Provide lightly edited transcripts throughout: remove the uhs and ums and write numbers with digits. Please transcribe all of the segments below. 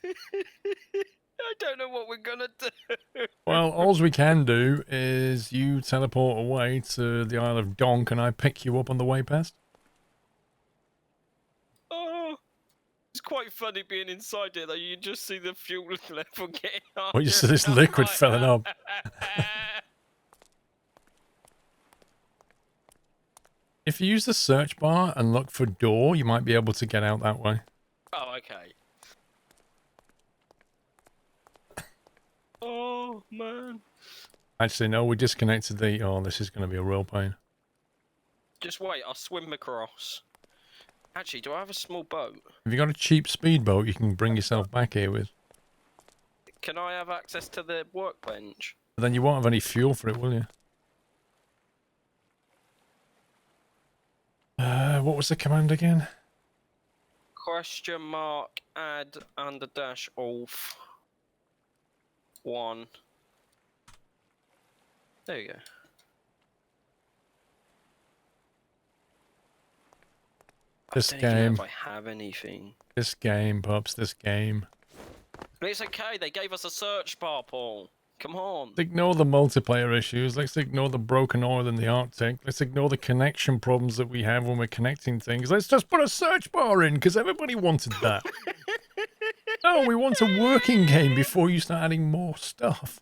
I don't know what we're gonna do. Well, all we can do is you teleport away to the Isle of Donk and I pick you up on the way past. Oh, it's quite funny being inside it, though. You just see the fuel level getting higher. Well, you see this liquid filling up. If you use the search bar and look for door, you might be able to get out that way. Oh, okay. Oh, man. Actually, no, we disconnected the... Oh, this is going to be a real pain. Just wait, I'll swim across. Actually, do I have a small boat? Have you got a cheap speedboat you can bring yourself back here with? Can I have access to the workbench? But then you won't have any fuel for it, will you? What was the command again? Question mark add under dash off 1. There you go. This I don't even know game. if I have anything. This game, pups, this game. But it's okay, they gave us a search bar, Paul. Come on. Let's ignore the multiplayer issues. Let's ignore the broken oil in the Arctic. Let's ignore the connection problems that we have when we're connecting things. Let's just put a search bar in, because everybody wanted that. No, we want a working game before you start adding more stuff.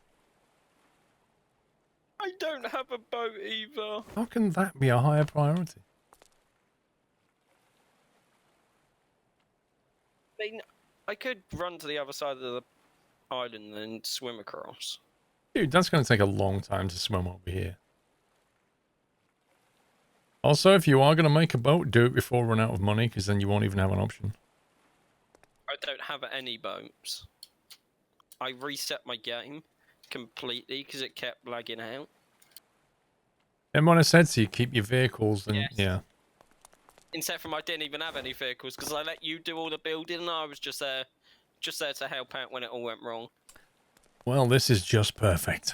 I don't have a boat either. How can that be a higher priority? I mean, I could run to the other side of the island and swim across. Dude, that's going to take a long time to swim over here. Also, if you are going to make a boat, do it before we run out of money, because then you won't even have an option. I don't have any boats. I reset my game completely because it kept lagging out. And when I said to you, keep your vehicles, and Yes. yeah. Instead from I didn't even have any vehicles because I let you do all the building and I was just there to help out when it all went wrong. Well, this is just perfect.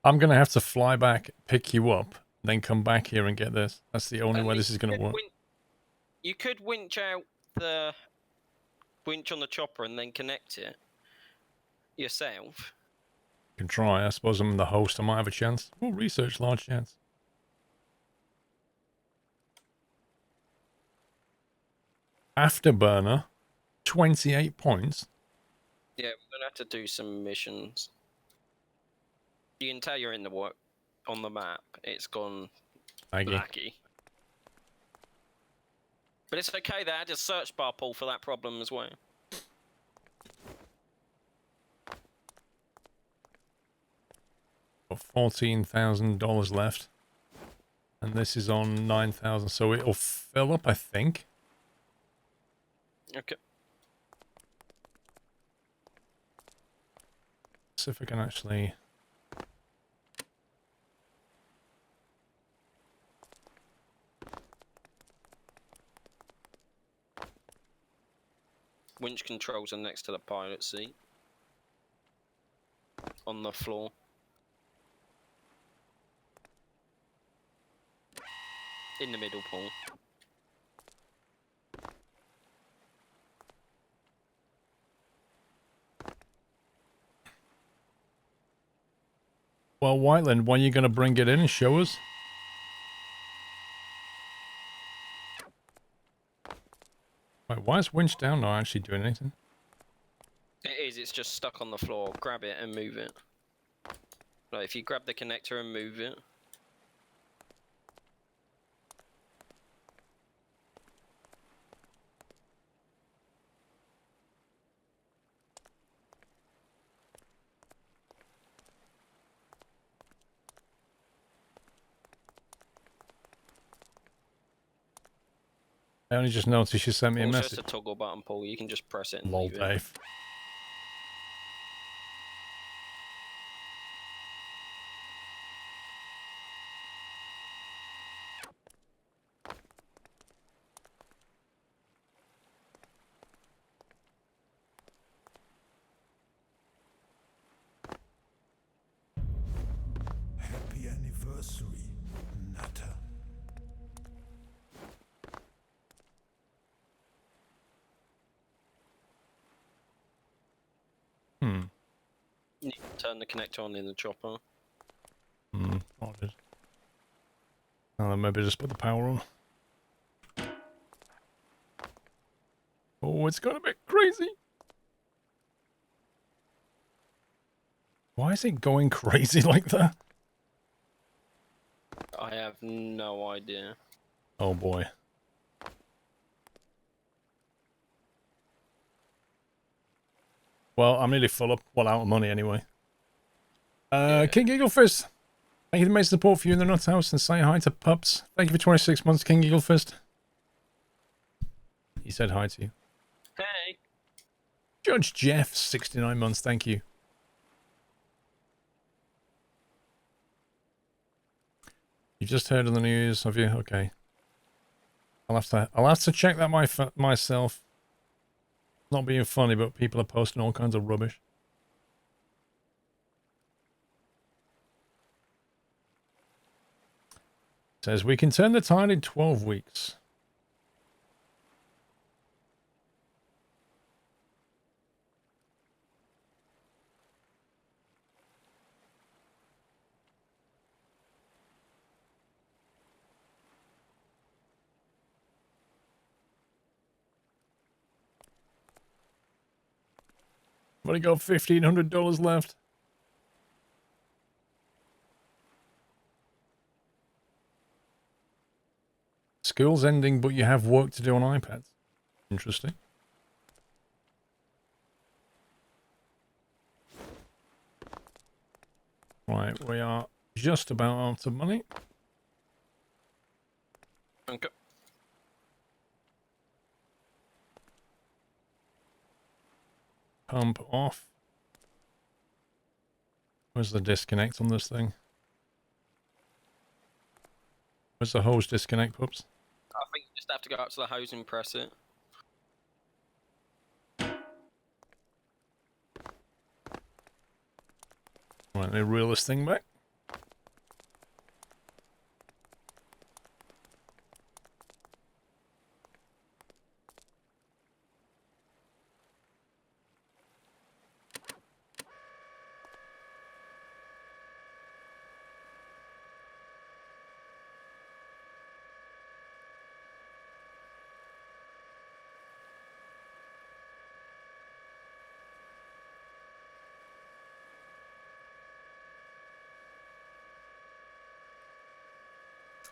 I'm going to have to fly back, pick you up, then come back here and get this. That's the only way this is going to work. You could winch out the winch on the chopper and then connect it yourself. You can try. I suppose I'm the host. I might have a chance. Oh, research, large chance. Afterburner, 28 points. Yeah, we're gonna have to do some missions. You can tell you're in the work on the map. It's gone laggy. But it's okay, they had a search bar pull for that problem as well. Got $14,000 left. And this is on 9,000, so it'll fill up, I think. Okay. See if I can actually... Winch controls are next to the pilot seat. On the floor. In the middle, Paul. Well, Whiteland, when are you going to bring it in and show us? Wait, why is winch down not actually doing anything? It is, it's just stuck on the floor. Grab it and move it. Like, if you grab the connector and move it. I only just noticed you sent me a It's message. just a toggle button, Paul. You can just press it and Lol, leave it. Dave. anniversary matter? Hmm. You need to turn the connector on in the chopper. Oh, did. Oh, then maybe just put the power on. Oh, it's got a bit crazy. Why is it going crazy like that? I have no idea. Oh boy. Well, I'm nearly full up. Well, out of money anyway. Yeah. King Eaglefist. Thank you for the amazing support for you in the Nut House and say hi to Pups. Thank you for 26 months, King Eaglefist. He said hi to you. Hey. Judge Jeff, 69 months. Thank you. You've just heard of the news, have you? Okay. I'll have to check that myself. Not being funny, but people are posting all kinds of rubbish. Says we can turn the tide in 12 weeks. I've only got $1,500 left. School's ending, but you have work to do on iPads. Interesting. Right, we are just about out of money. Okay. Pump off. Where's the disconnect on this thing? Where's the hose disconnect, Pups? I think you just have to go up to the hose and press it. Right, let me reel this thing back.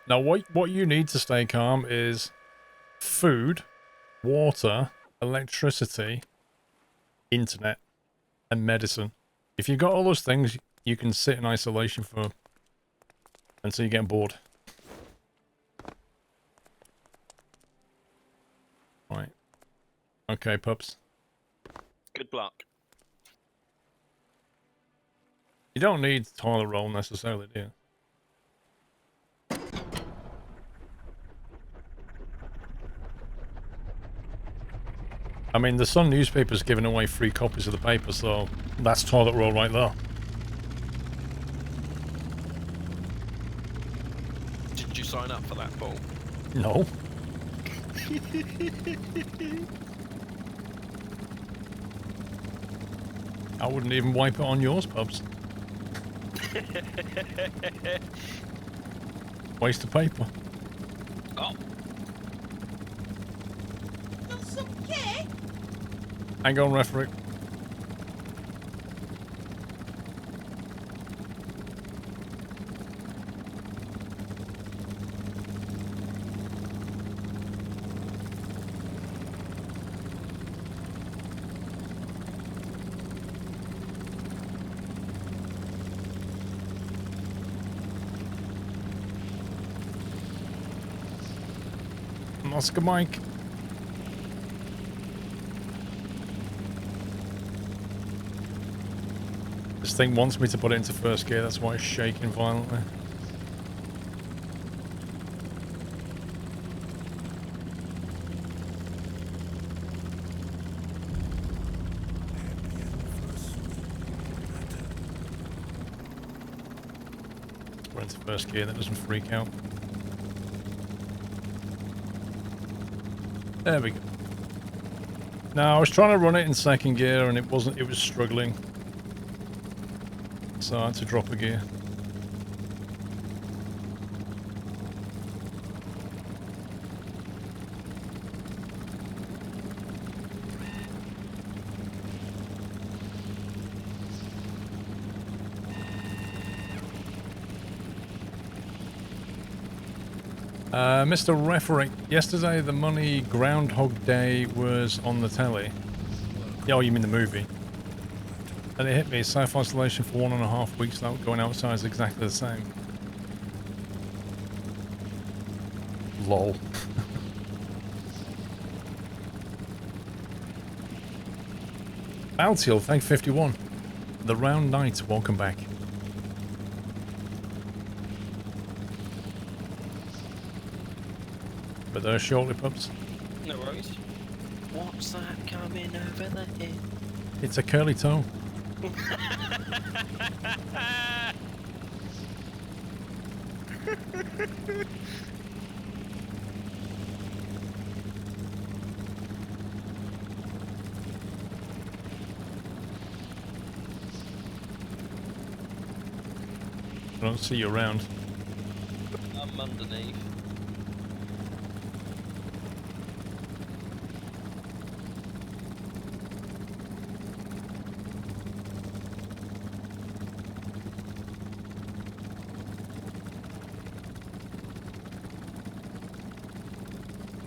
Now, what you need to stay calm is food, water, electricity, internet, and medicine. If you've got all those things, you can sit in isolation for until you get bored. Right. Okay, Pups. Good luck. You don't need toilet roll necessarily, do you? I mean, the Sun newspaper's giving away free copies of the paper, so that's toilet roll right there. Did you sign up for that, Paul? No. I wouldn't even wipe it on yours, Pups. Waste of paper. Oh. Got some cake? Hang on, referee. Oscar Mike. This thing wants me to put it into first gear, that's why it's shaking violently. put into first gear, that doesn't freak out. There we go. Now I was trying to run it in second gear and it was struggling. So I had to drop a gear. Mr. Referee, yesterday the money Groundhog Day was on the telly. Yeah, oh, you mean the movie? And it hit me, self-isolation for 1.5 weeks without going outside is exactly the same. Lol. Altiel, thank 51. The Round Knight, welcome back. But they're shortly, pups. No worries. What's that coming over the hill? It's a curly toe. I don't see you around. I'm underneath.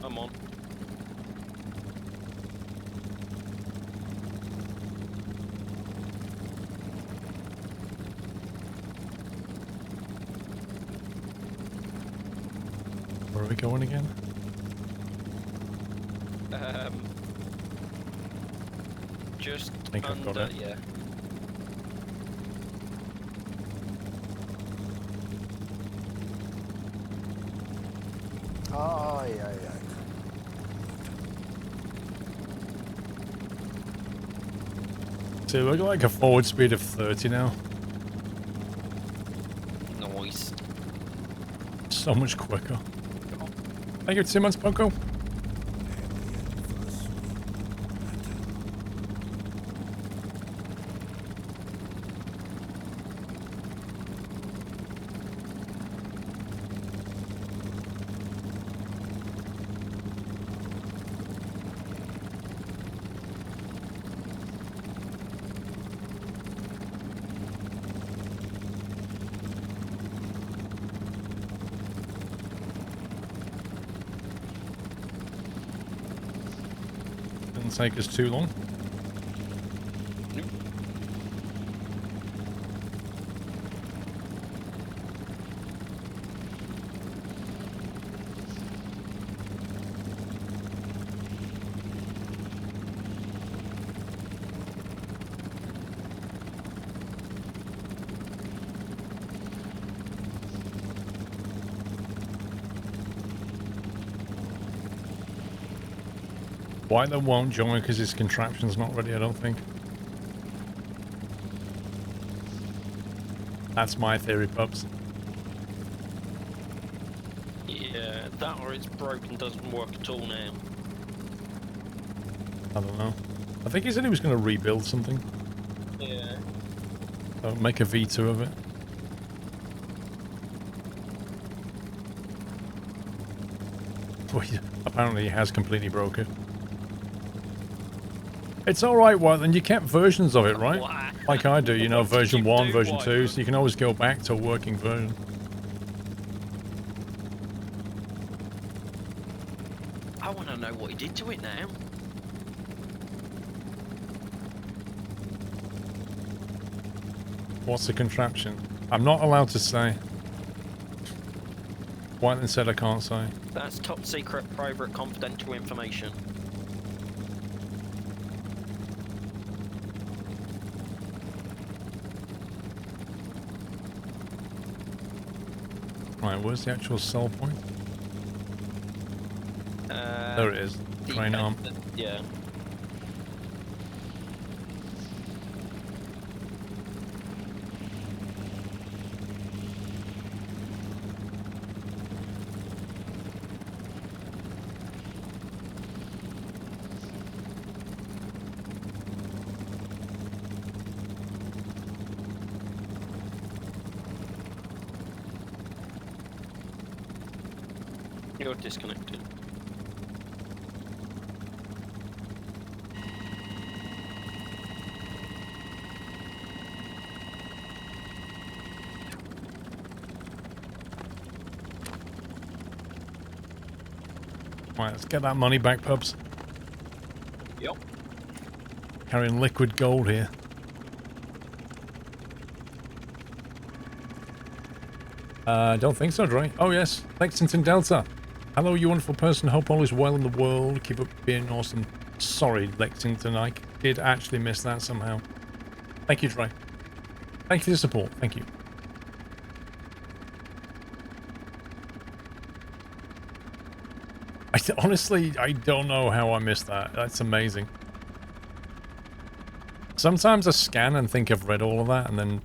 I'm on. Where are we going again? Just I think I've got under, it. yeah. Ay, ay, ay. So we're like a forward speed of 30 now. Nice. So much quicker. Thank you, 2 months, Poco. Didn't take us too long. Nope. White won't join because his contraption's not ready, I don't think. That's my theory, pups. Yeah, that or it's broken, doesn't work at all now. I don't know. I think he said he was going to rebuild something. Yeah. So make a V2 of it. Well, apparently he has completely broke it. It's alright, White, then you kept versions of it, right? Why? Like I do, you know, What did version you 1, do, version White? 2, so you can always go back to a working version. I want to know what he did to it now. What's the contraption? I'm not allowed to say. White then said I can't say. That's top secret, private, confidential information. Right, where's the actual sell point? There it is. Train arm. Yeah. You're disconnected. Right, let's get that money back, pubs. Yep. Carrying liquid gold here. Don't think so, Dre. Oh, yes. Lexington Delta. Hello, you wonderful person. Hope all is well in the world. Keep up being awesome. Sorry, Lexington. I did actually miss that somehow. Thank you, Dre. Thank you for the support. Thank you. Honestly, I don't know how I missed that. That's amazing. Sometimes I scan and think I've read all of that, and then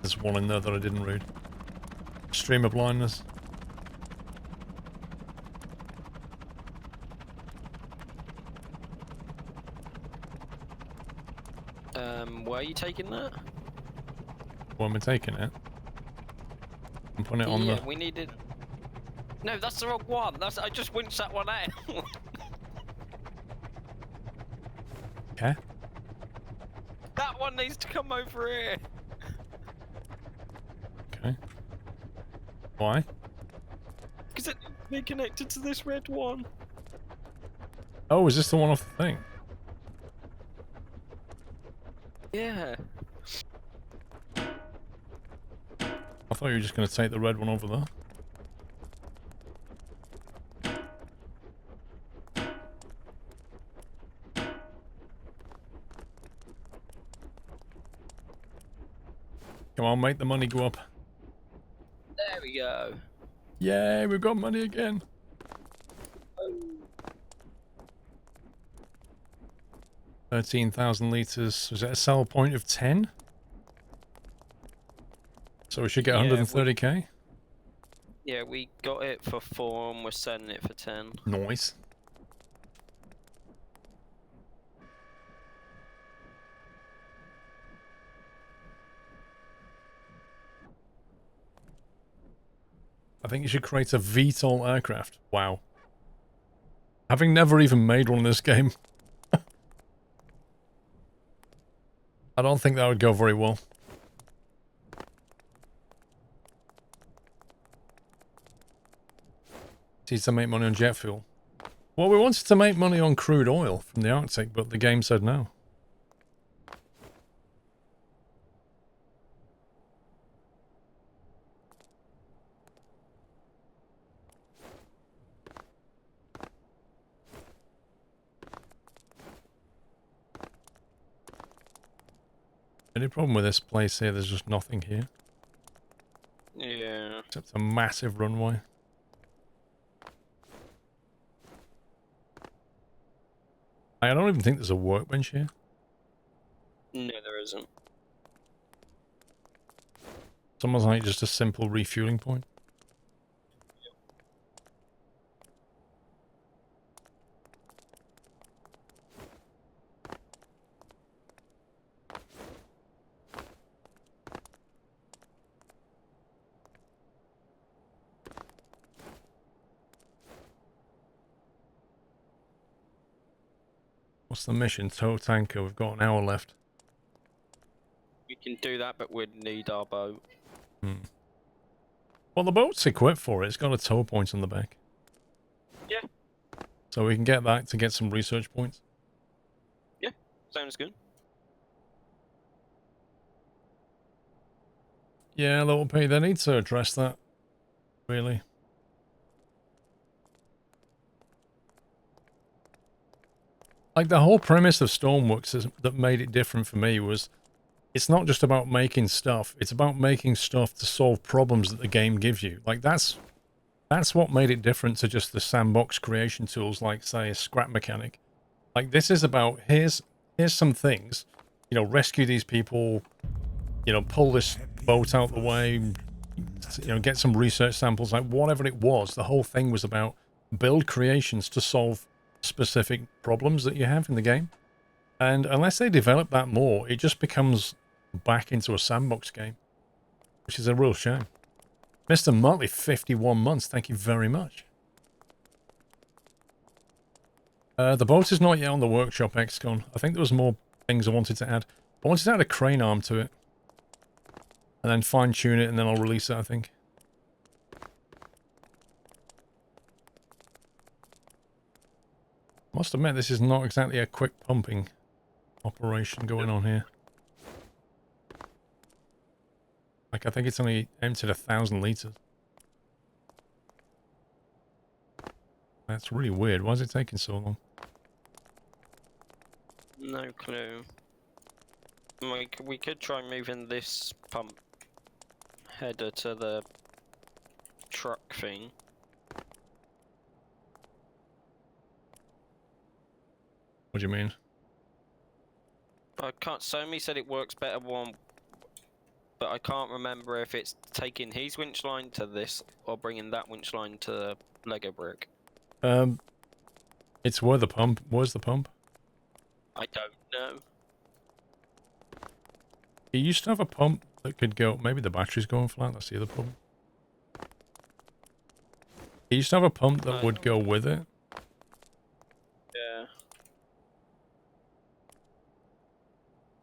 there's one in there that I didn't read. Stream of blindness. Where are you taking that? Where am I taking it? I'm putting it on the... we needed... No, that's the wrong one. I just winched that one out. Okay. That one needs to come over here. Okay. Why? Because it needs to be connected to this red one. Oh, is this the one off the thing? Yeah. I thought you were just going to take the red one over there. Come on, make the money go up. There we go. Yay, we've got money again. 13,000 litres. Was it a sell point of 10? So we should get 130k? Yeah, we got it for 4 and we're selling it for 10. Nice. I think you should create a VTOL aircraft. Wow. Having never even made one in this game. I don't think that would go very well. Needs to make money on jet fuel. Well, we wanted to make money on crude oil from the Arctic, but the game said no. Any problem with this place here? There's just nothing here. Yeah. Except a massive runway. I don't even think there's a workbench here. No, there isn't. Someone's like just a simple refueling point. What's the mission? Tow tanker. We've got an hour left. We can do that, but we'd need our boat. Well, the boat's equipped for it. It's got a tow point on the back. Yeah. So we can get that to get some research points. Yeah, sounds good. Yeah, little P, they need to address that. Really. Like, the whole premise of Stormworks that made it different for me was it's not just about making stuff, it's about making stuff to solve problems that the game gives you. Like, that's what made it different to just the sandbox creation tools like, say, a scrap mechanic. Like, this is about, here's some things, you know, rescue these people, you know, pull this boat out the way, you know, get some research samples, like whatever it was. The whole thing was about build creations to solve specific problems that you have in the game. And unless they develop that more, it just becomes back into a sandbox game, which is a real shame. Mr. Motley, 51 months, thank you very much. The boat is not yet on the workshop, XCon. I think there was more things I wanted to add. I wanted to add a crane arm to it. And then fine-tune it, and then I'll release it, I think. Must admit, this is not exactly a quick pumping operation going on here. Like, I think it's only emptied 1,000 litres. That's really weird. Why is it taking so long? No clue. We could try moving this pump header to the truck thing. What do you mean? I can't. Somi said it works better one, but I can't remember if it's taking his winch line to this or bringing that winch line to the Lego brick. It's where the pump. Where's the pump? I don't know. It used to have a pump that could go... Maybe the battery's going flat, that's the other problem. It used to have a pump that would go with it. Yeah.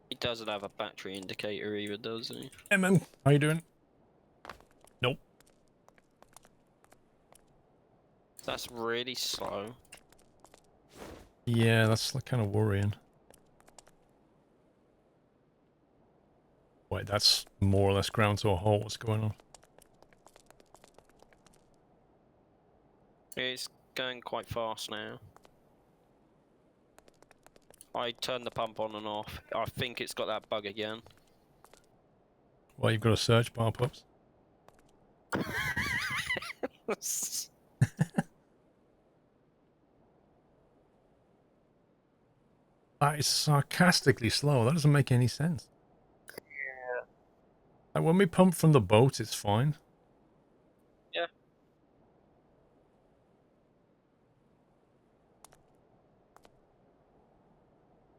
He doesn't have a battery indicator either, does he? Hey man, how you doing? Nope. That's really slow. Yeah, that's kind of worrying. Wait, that's more or less ground to a halt. What's going on? It's going quite fast now. I turned the pump on and off. I think it's got that bug again. Well, you've got a search bar, pups. That is sarcastically slow. That doesn't make any sense. Yeah. Like when we pump from the boat, it's fine. Yeah.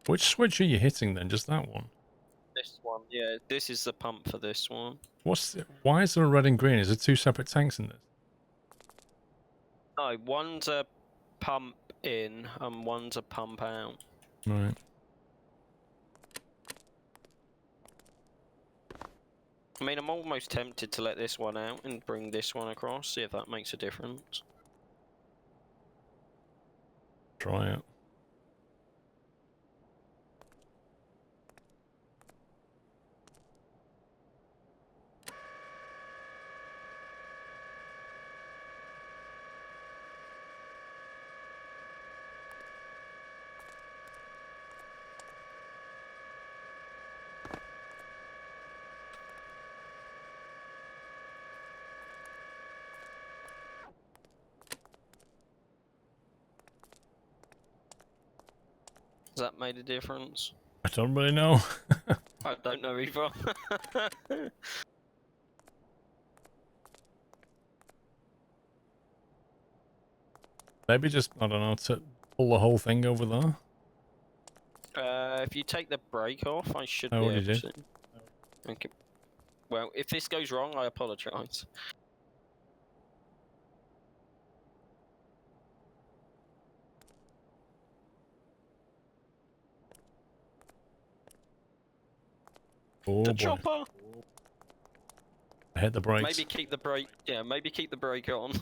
Which switch are you hitting then? Just that one? This one, yeah. This is the pump for this one. Why is there a red and green? Is there two separate tanks in this? No, one's a pump in and one's a pump out. Right. I mean, I'm almost tempted to let this one out and bring this one across, see if that makes a difference. Try it. Has that made a difference? I don't really know. I don't know either. Maybe just, I don't know, to pull the whole thing over there. If you take the brake off, I should I be already able did. to. Okay. Well, if this goes wrong, I apologise. Oh The boy. chopper! I hit the brakes. Maybe keep the brake. Yeah, maybe keep the brake on.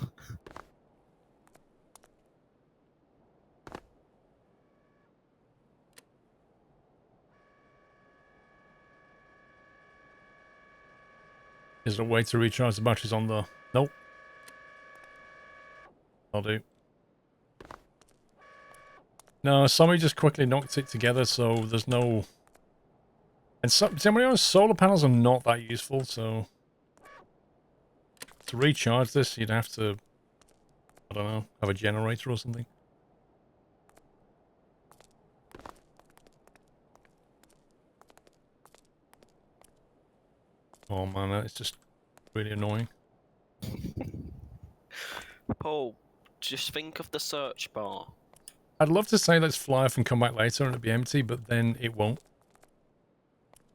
Is there a way to recharge the batteries on the... Nope. I'll do. No, somebody just quickly knocked it together, so there's no... And somebody on solar panels are not that useful, so... To recharge this, you'd have to... I don't know, have a generator or something. Oh man, it's just really annoying. Paul, just think of the search bar. I'd love to say let's fly off and come back later and it'll be empty, but then it won't.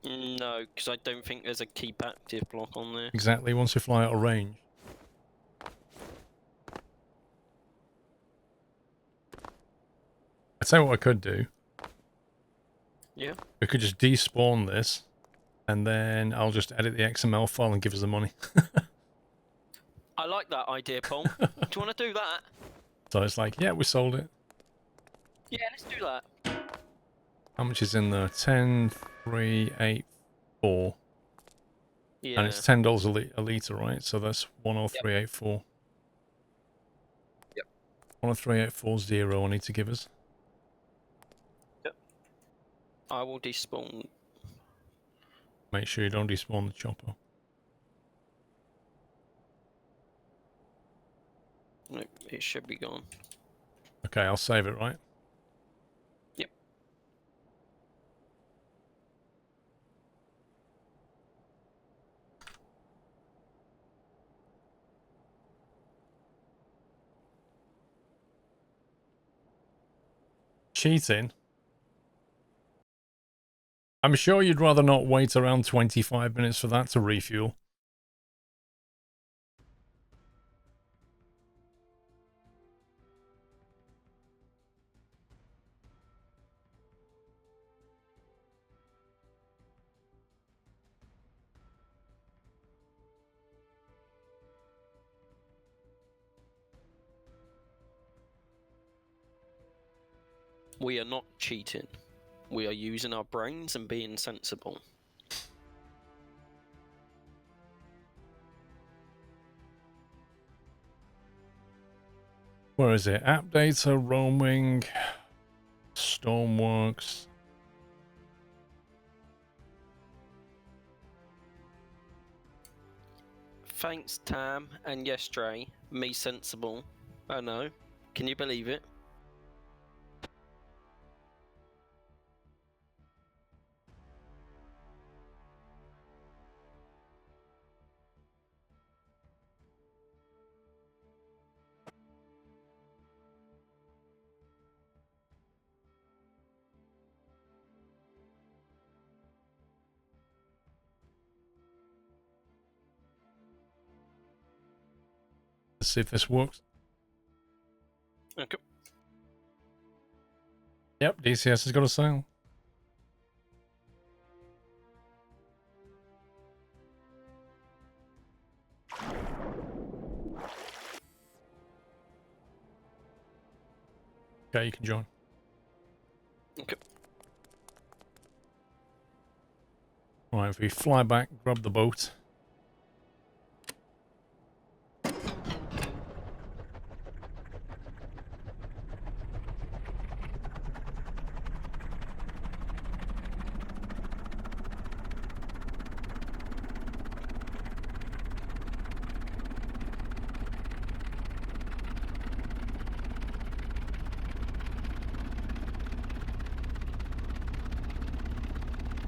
No, because I don't think there's a keep active block on there. Exactly, once we fly out of range. tell you what I could do. Yeah. We could just despawn this, and then I'll just edit the XML file and give us the money. I like that idea, Paul. Do you want to do that? So it's like, yeah, we sold it. Yeah, let's do that. How much is in there? 10,384. Yeah. And it's $10 a litre, right? So that's 10384. Yep. 103,840 I need to give us. Yep. I will despawn. Make sure you don't despawn the chopper. No, it should be gone. Okay, I'll save it, right? Yep. Cheating? I'm sure you'd rather not wait around 25 minutes for that to refuel. We are not cheating. We are using our brains and being sensible. Where is it? App data, roaming, Stormworks. Thanks, Tam, and yes, Dre. Me sensible. I know. Can you believe it? Let's see if this works. Okay. Yep, DCS has got a sale. Okay, you can join. Okay. Alright, if we fly back, grab the boat.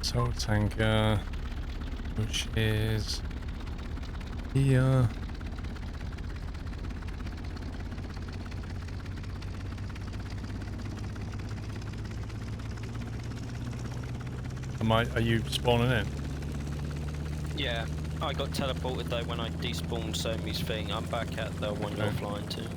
So tanker, which is here. Are you spawning in? Yeah, I got teleported though when I despawned Somi's thing. I'm back at the one you're Okay. flying to.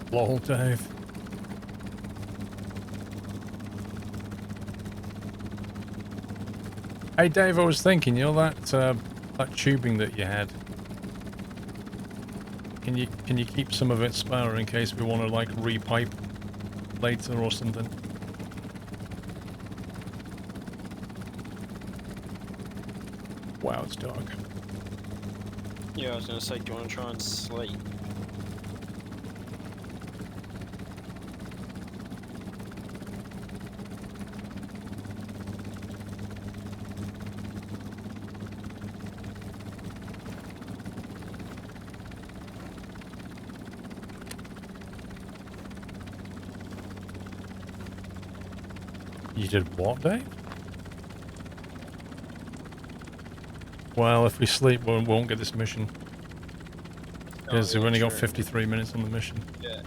Lol, Dave. Hey Dave, I was thinking, you know that tubing that you had. Can you keep some of it spare in case we want to like repipe later or something? Wow, it's dark. Yeah, I was gonna say, do you want to try and sleep? You did what, Dave? Well, if we sleep, we won't get this mission. Because we've only got true. 53 minutes on the mission. Yeah.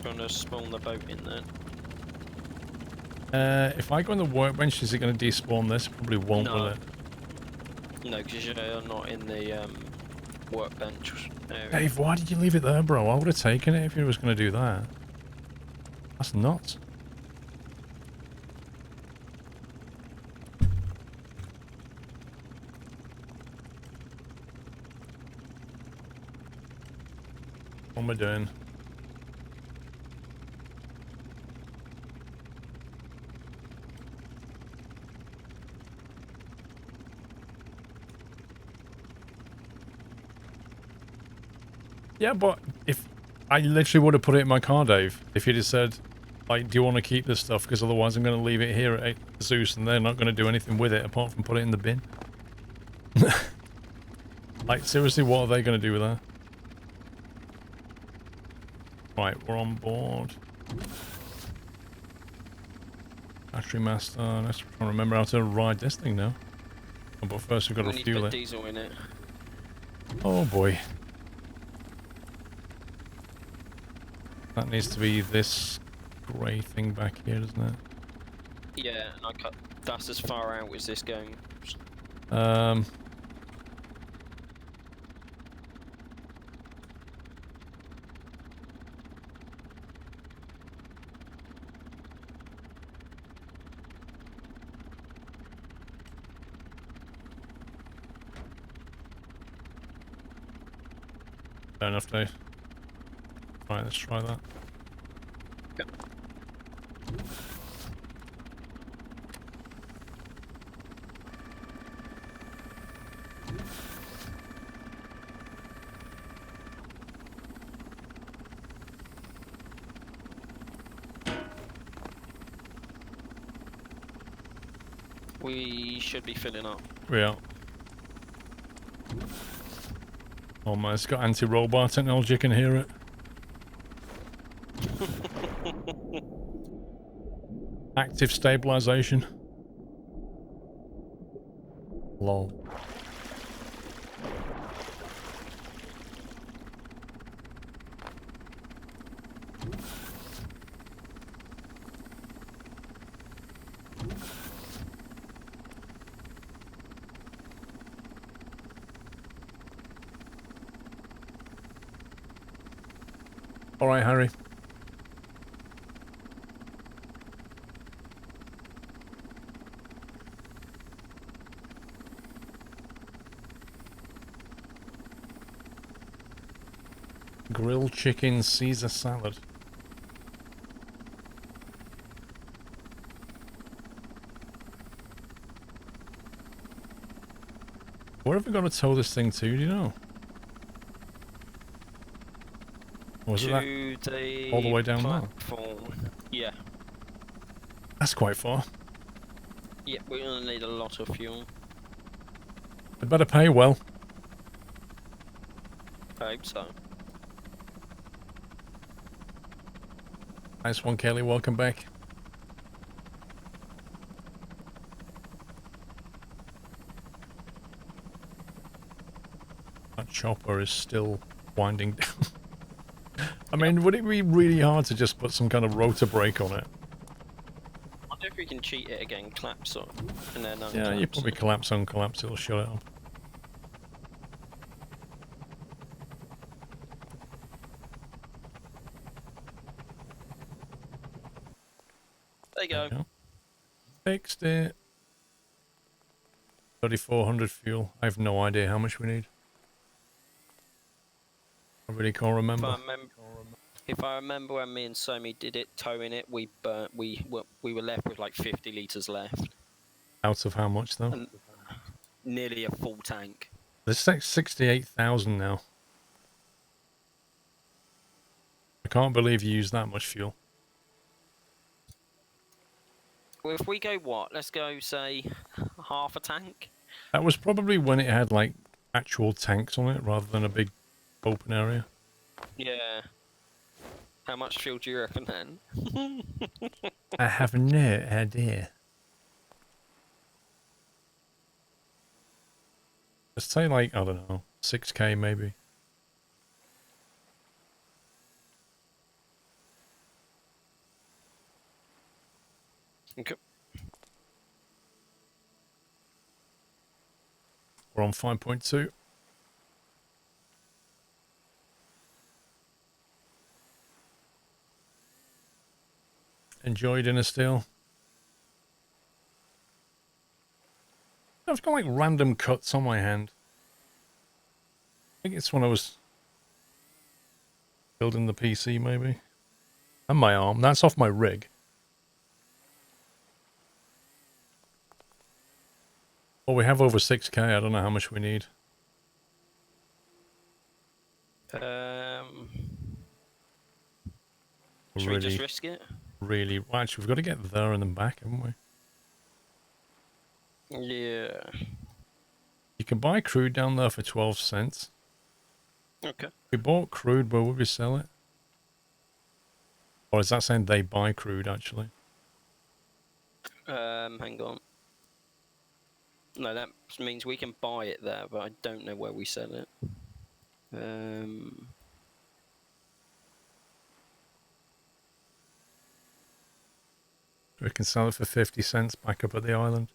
Trying to spawn the boat in there. If I go on the workbench, is it going to despawn this? Probably won't, will No. it? No, because you're not in the workbench area. Dave, why did you leave it there, bro? I would have taken it if you was going to do that. That's nuts. What am I doing? Yeah, but if I literally would have put it in my car, Dave, if you'd have said, like, do you want to keep this stuff? Because otherwise I'm going to leave it here at Zeus and they're not going to do anything with it apart from put it in the bin. Like, seriously, what are they going to do with that? Right, we're on board. Battery master. Let's try and remember how to ride this thing now. Oh, but first we've got to We need to refuel put it. diesel in it. Oh boy. That needs to be this grey thing back here, doesn't it? Yeah, and that's as far out as this going. Fair enough, Dave. Right, let's try that. Yep. We should be filling up. Yeah. Oh man, it's got anti-roll bar technology, I can hear it. Active stabilization. Lol. All right, Harry. Grilled chicken Caesar salad. Where have we got to tow this thing to, do you know? Or was it that? To the all the way down there? platform. Yeah. That's quite far. Yeah, we're gonna need a lot of fuel. I'd better pay well. I hope so. Nice one, Kelly. Welcome back. That chopper is still winding down. I mean, would it be really hard to just put some kind of rotor brake on it? I wonder if we can cheat it again, collapse it, and then Yeah, you unclaps probably it. collapse, uncollapse, it'll shut it up. There you go. Yeah. Fixed it. 3,400 fuel. I have no idea how much we need. I really can't remember. If I remember when me and Somi did it, towing it, we were left with like 50 litres left. Out of how much though? And nearly a full tank. There's like 68,000 now. I can't believe you used that much fuel. Well, if we go what? Let's go, say, half a tank? That was probably when it had like actual tanks on it rather than a big open area. Yeah. How much fuel do you reckon then? I have no idea. Let's say like, I don't know, 6k maybe. Okay. We're on 5.2. Enjoy dinner still. I've got like random cuts on my hand. I think it's when I was building the PC maybe. And my arm. That's off my rig. Well, we have over 6k. I don't know how much we need. Should we just risk it? Really. Well, actually, we've got to get there and then back, haven't we? Yeah. You can buy crude down there for 12 cents. Okay. If we bought crude, where would we sell it? Or is that saying they buy crude, actually? Hang on. No, that means we can buy it there, but I don't know where we sell it. We can sell it for 50 cents back up at the island.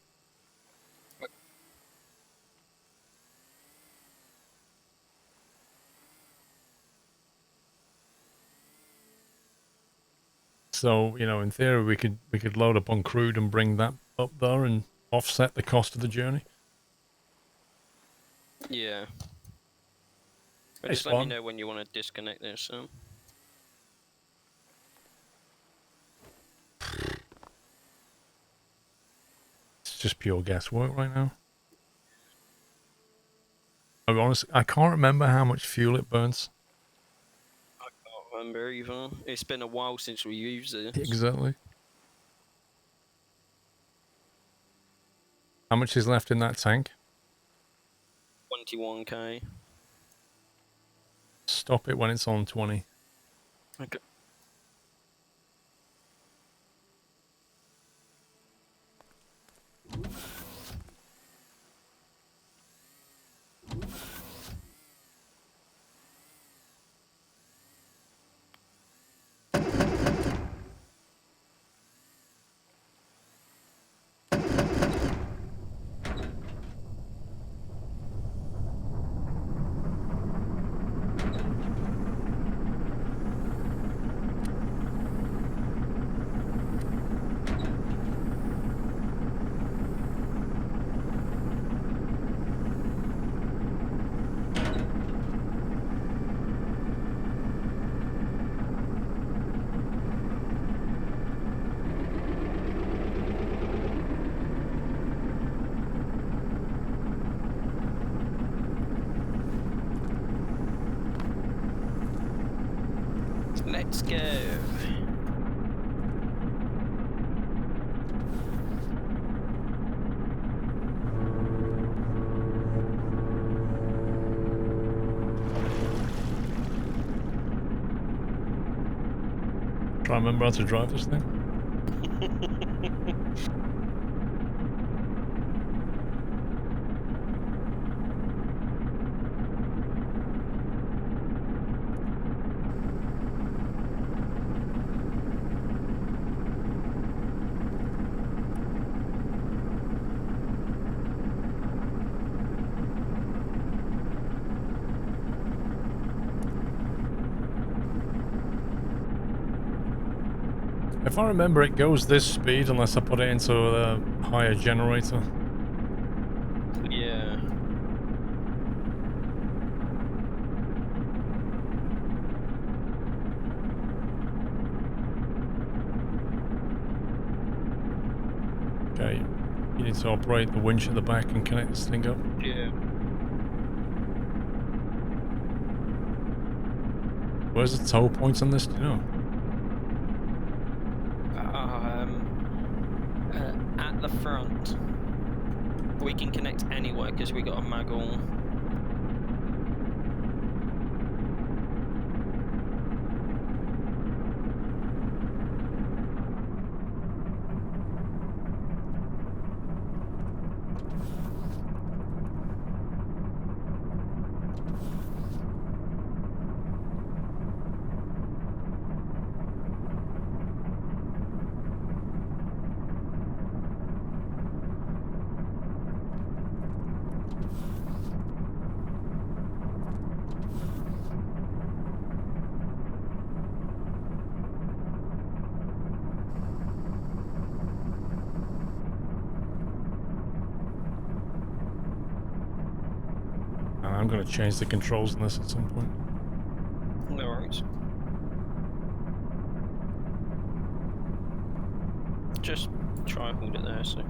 So, you know, in theory, we could load up on crude and bring that up there and offset the cost of the journey. Yeah. But It's just let me fun. know when you want to disconnect this. So. It's just pure guesswork right now. I'll be honest, I can't remember how much fuel it burns. I can't remember either. It's been a while since we used it. Exactly. How much is left in that tank? 21k. Stop it when it's on 20. Okay. Let's go. Try and remember how to drive this thing. If I remember, it goes this speed unless I put it into a higher generator. Yeah. Okay, you need to operate the winch at the back and connect this thing up. Yeah. Where's the tow point on this, do you know? At the front. We can connect anywhere because we got a maggle. going to change the controls on this at some point. No worries. Just try and hold it there, so.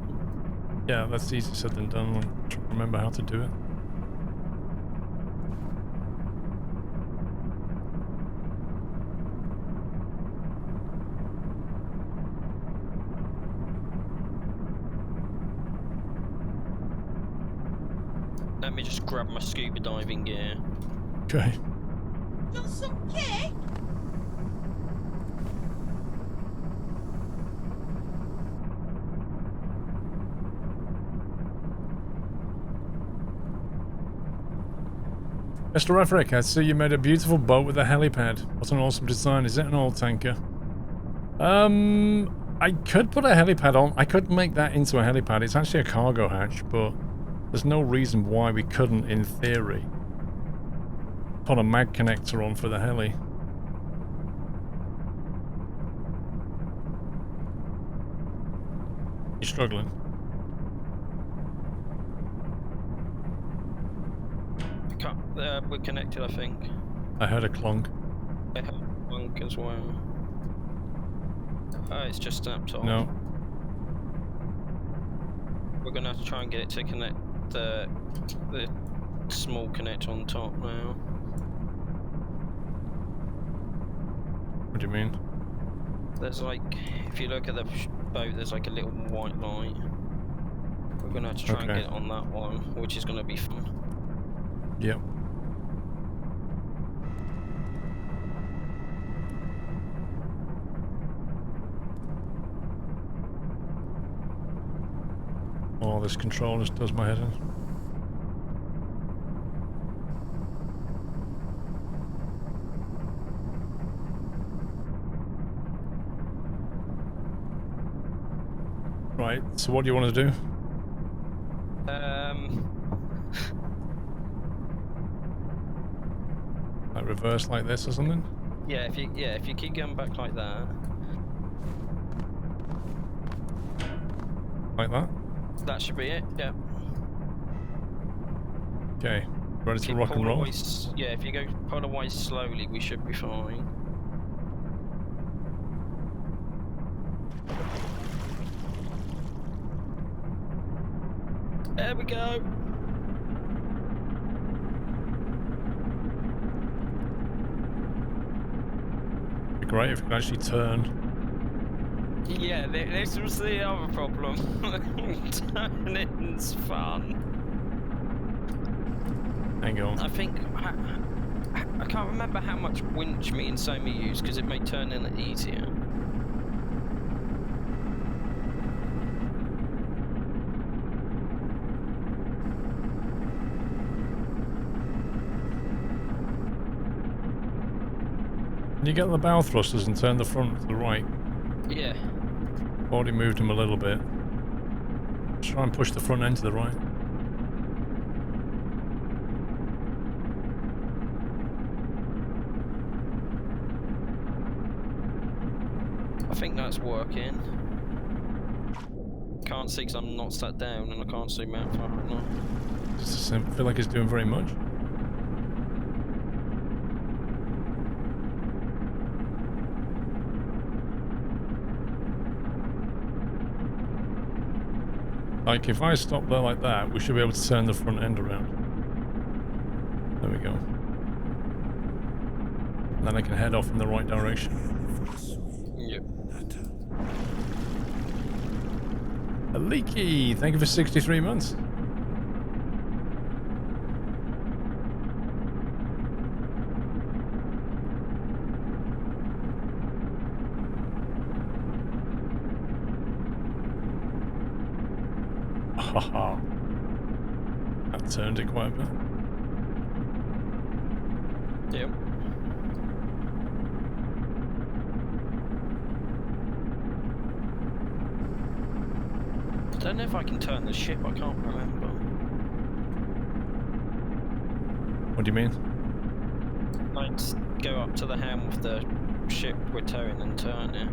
Yeah, that's easier said than done. I'll try to remember how to do it. Let me just grab my scuba diving gear. Okay. Want some cake? Mr. Refrick, I see you made a beautiful boat with a helipad. What an awesome design. Is it an oil tanker? I could put a helipad on. I could make that into a helipad. It's actually a cargo hatch, but there's no reason why we couldn't, in theory, put a mag connector on for the heli. You struggling? We're connected, I think. I heard a clunk. I have a clunk as well. Oh, it's just up top. No. We're gonna have to try and get it to connect the small connector on top now. What do you mean? There's like, if you look at the boat, there's like a little white light. We're gonna have to try and get it on that one, which is gonna be fun. Yep. Oh, this control just does my head in. Right, so what do you want to do? Like reverse like this or something? Yeah, if you keep going back like that. Like that? That should be it, yeah. Okay, ready to Keep rock and roll? Yeah, if you go polar-wise slowly, we should be fine. There we go. It'd be great if we could actually turn. Yeah, this was the other problem. Turning's fun. Hang on. I think I can't remember how much winch me and Somi used because it made turning easier. Can you get the bow thrusters and turn the front to the right? Yeah. Already moved them a little bit. Just try and push the front end to the right. I think that's working. Can't see because I'm not sat down and I can't zoom out far enough. Doesn't feel like it's doing very much. Like, if I stop there like that, we should be able to turn the front end around. There we go. And then I can head off in the right direction. Yep. A leaky! Thank you for 63 months. Haha. That turned it quite a bit. Yep. I don't know if I can turn the ship, I can't remember. What do you mean? Like, go up to the helm of the ship we're towing and turn it.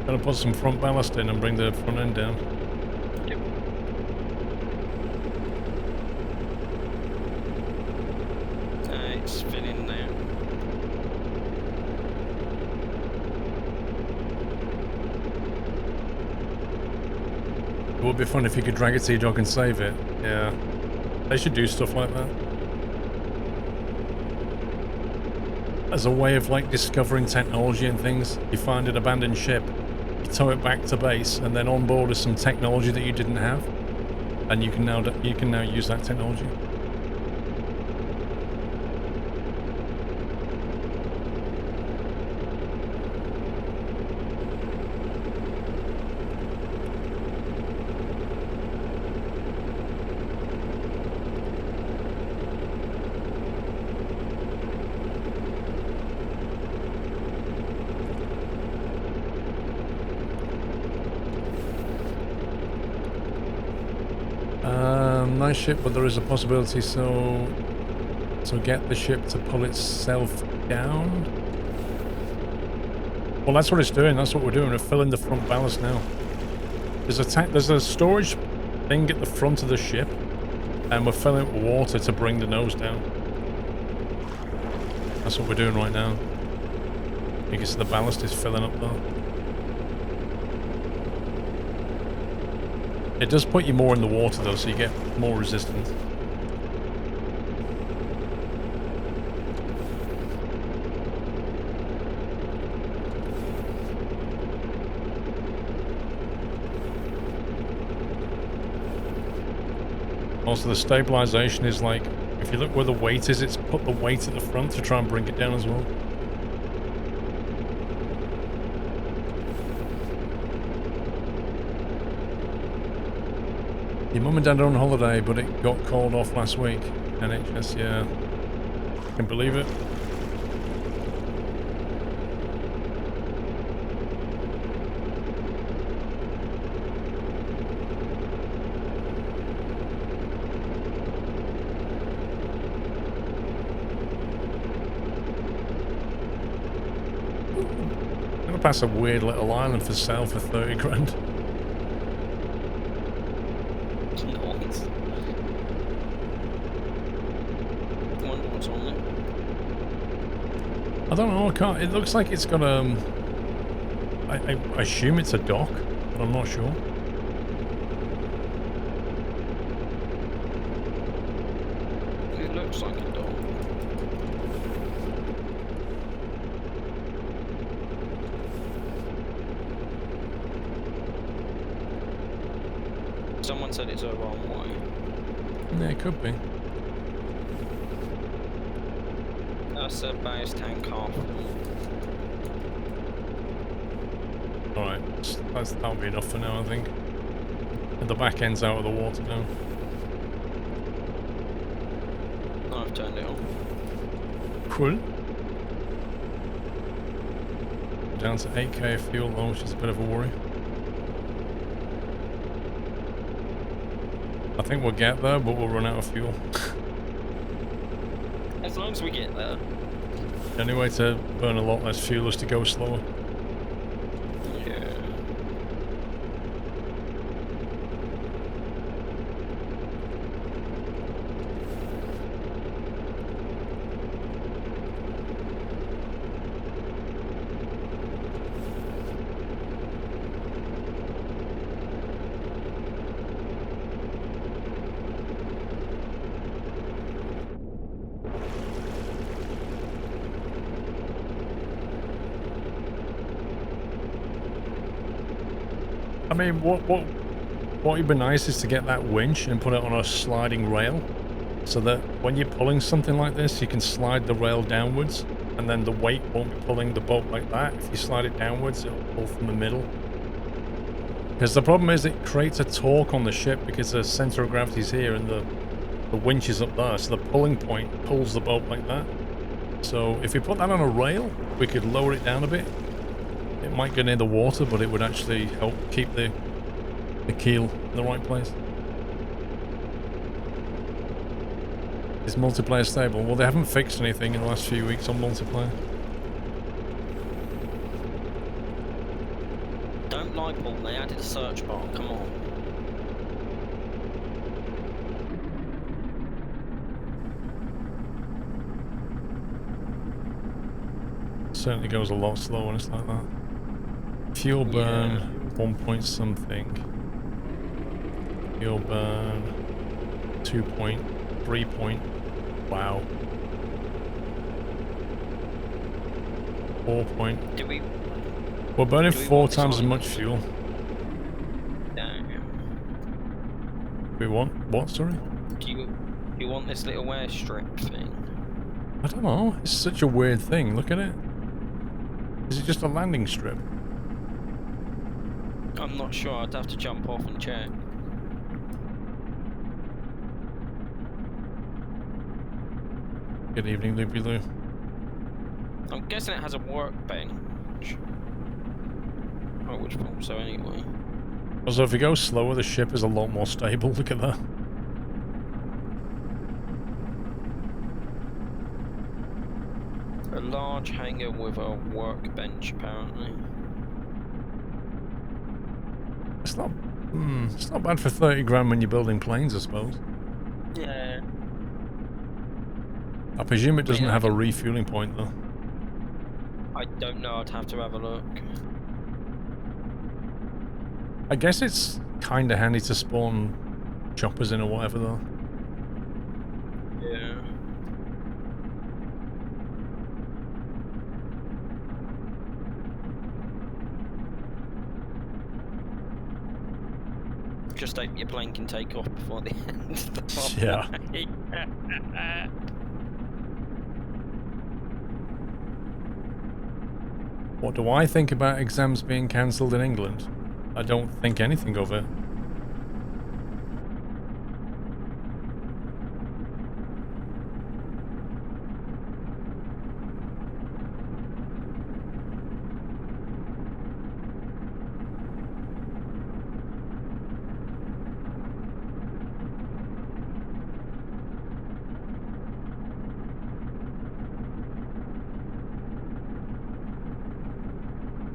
Gonna put some front ballast in and bring the front end down. Yep. It's filling now. It would be fun if you could drag it to your dock and save it. Yeah. They should do stuff like that. As a way of like discovering technology and things. You find an abandoned ship, you tow it back to base, and then on board is some technology that you didn't have. And you can now use that technology. Nice ship, but there is a possibility, so get the ship to pull itself down. Well, that's what it's doing. That's what we're doing. We're filling the front ballast now. There's a storage thing at the front of the ship, and we're filling it with water to bring the nose down. That's what we're doing right now. Because the ballast is filling up though. It does put you more in the water though, so you get more resistance. Also, the stabilization is like, if you look where the weight is, it's put the weight at the front to try and bring it down as well. Your mum and dad are on holiday, but it got called off last week. NHS, yeah. Can believe it. I'm gonna pass a weird little island for sale for 30 grand. I don't know, I can't. It looks like it's got I assume it's a dock, but I'm not sure. It looks like a dock. Someone said it's a wrong way. Yeah, it could be. That's a base tank half. Alright, that'll be enough for now, I think. And the back end's out of the water now. I've turned it on. Cool. Down to 8k fuel though, which is a bit of a worry. I think we'll get there, but we'll run out of fuel. As long as we get there. The only way to burn a lot less fuel is to go slower. Yeah. I mean, what would be nice is to get that winch and put it on a sliding rail, so that when you're pulling something like this, you can slide the rail downwards, and then the weight won't be pulling the boat like that. If you slide it downwards, it'll pull from the middle. Because the problem is it creates a torque on the ship because the center of gravity is here and the winch is up there, so the pulling point pulls the boat like that. So if you put that on a rail, we could lower it down a bit. It might go near the water, but it would actually help keep the keel in the right place. Is multiplayer stable? Well, they haven't fixed anything in the last few weeks on multiplayer. my fault. They added a search bar. Come on. Certainly goes a lot slower when it's like that. Fuel burn, 1 point something. Fuel burn, 2 point, 3 point. Wow. 4 point. We're burning 4 times as much fuel. We want what? Sorry. Do you want this little airstrip thing? I don't know. It's such a weird thing. Look at it. Is it just a landing strip? I'm not sure. I'd have to jump off and check. Good evening, Loopy Loo. I'm guessing it has a workbench. I would have thought so anyway. Also, if you go slower, the ship is a lot more stable. Look at that. A large hangar with a workbench, apparently. It's not bad for 30 grand when you're building planes, I suppose. Yeah. I presume it doesn't have a refueling point, though. I don't know. I'd have to have a look. I guess it's kind of handy to spawn choppers in or whatever, though. Yeah. Just hope your plane can take off before the end of the flight. Yeah. What do I think about exams being cancelled in England? I don't think anything of it.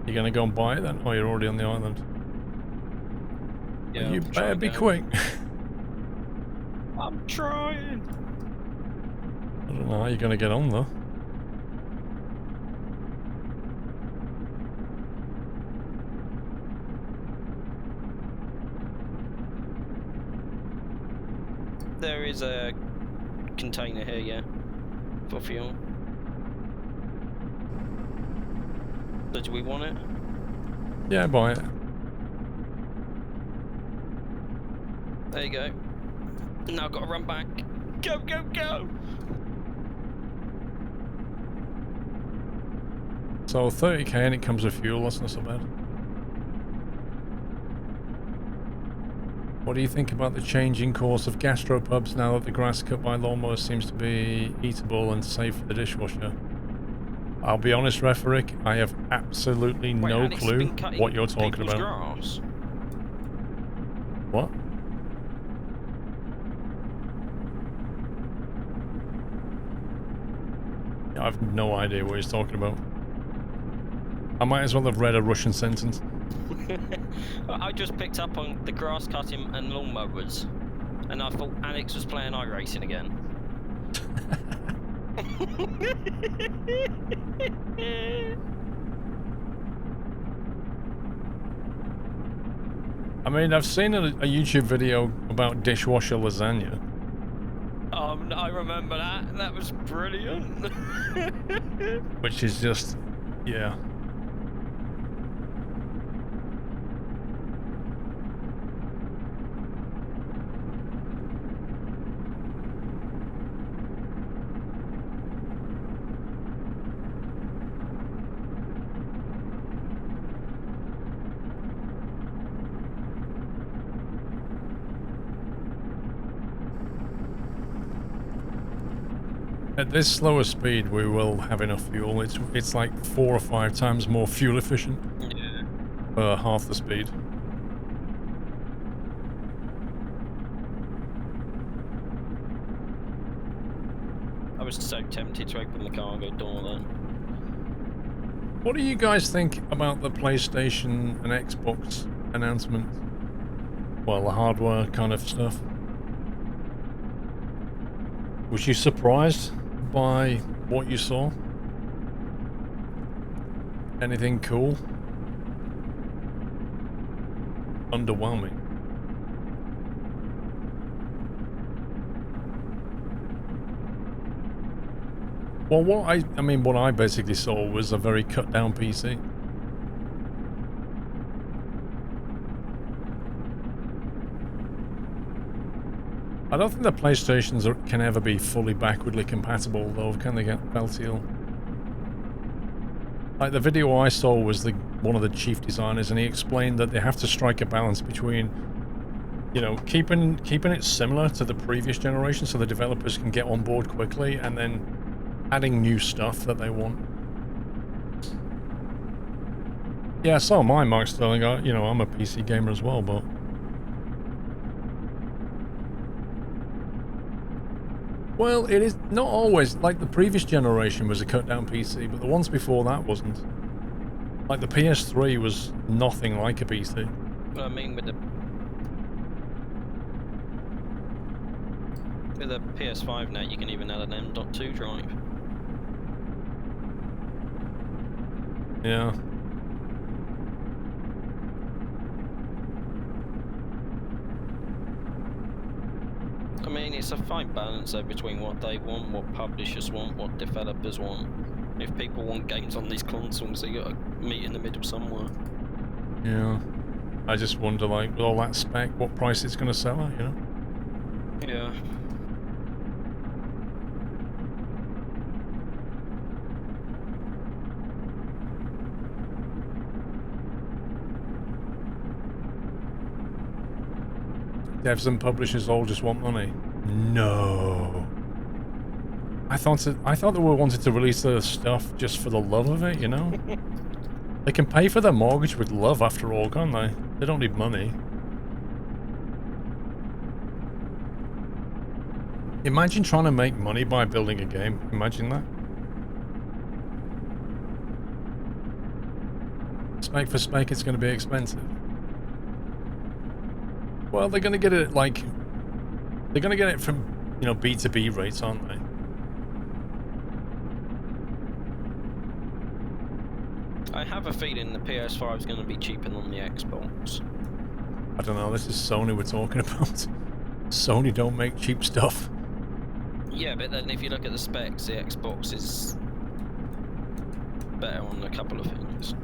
You gonna go and buy it then? Oh, you're already on the island. Yeah, You I'm better be trying quick. I'm trying. I don't know how you're gonna get on though. There is a container here, yeah, for fuel. So do we want it? Yeah, buy it. There you go. Now I've got to run back. Go, go, go! So 30k and it comes with fuel, that's not so bad. What do you think about the changing course of gastropubs now that the grass cut by lawnmowers seems to be eatable and safe for the dishwasher? I'll be honest, Referick, I have absolutely no clue what you're talking about. Grass. What? I have no idea what he's talking about. I might as well have read a Russian sentence. I just picked up on the grass cutting and lawnmowers, and I thought Alex was playing iRacing again. I mean, I've seen a YouTube video about dishwasher lasagna. I remember that. That was brilliant. Which is just, yeah. At this slower speed, we will have enough fuel. It's like 4 or 5 times more fuel efficient. Yeah. For half the speed. I was so tempted to open the cargo door then. What do you guys think about the PlayStation and Xbox announcement? Well, the hardware kind of stuff. Was you surprised by what you saw? Anything cool? Underwhelming. Well, what I basically saw was a very cut down PC. I don't think the PlayStations can ever be fully backwardly compatible, though, can they, get Beltiel? Like, the video I saw was one of the chief designers, and he explained that they have to strike a balance between, you know, keeping it similar to the previous generation so the developers can get on board quickly, and then adding new stuff that they want. Yeah, so am I, Mark Sterling. You know, I'm a PC gamer as well, but... Well, it is not always. Like, the previous generation was a cut-down PC, but the ones before that wasn't. Like, the PS3 was nothing like a PC. Well, I mean, with the PS5 now, you can even add an M.2 drive. Yeah. I mean, it's a fine balance though between what they want, what publishers want, what developers want. If people want games on these consoles, they gotta meet in the middle somewhere. Yeah. I just wonder, like, with all that spec, what price it's gonna sell at, you know? Yeah. Devs and publishers all just want money. No. I thought they were wanting to release their stuff just for the love of it, you know? They can pay for their mortgage with love after all, can't they? They don't need money. Imagine trying to make money by building a game. Imagine that. Spec for spec, it's going to be expensive. Well, they're going to get it, like... They're going to get it from, you know, B2B rates, aren't they? I have a feeling the PS5 is going to be cheaper than the Xbox. I don't know, this is Sony we're talking about. Sony don't make cheap stuff. Yeah, but then if you look at the specs, the Xbox is better on a couple of things.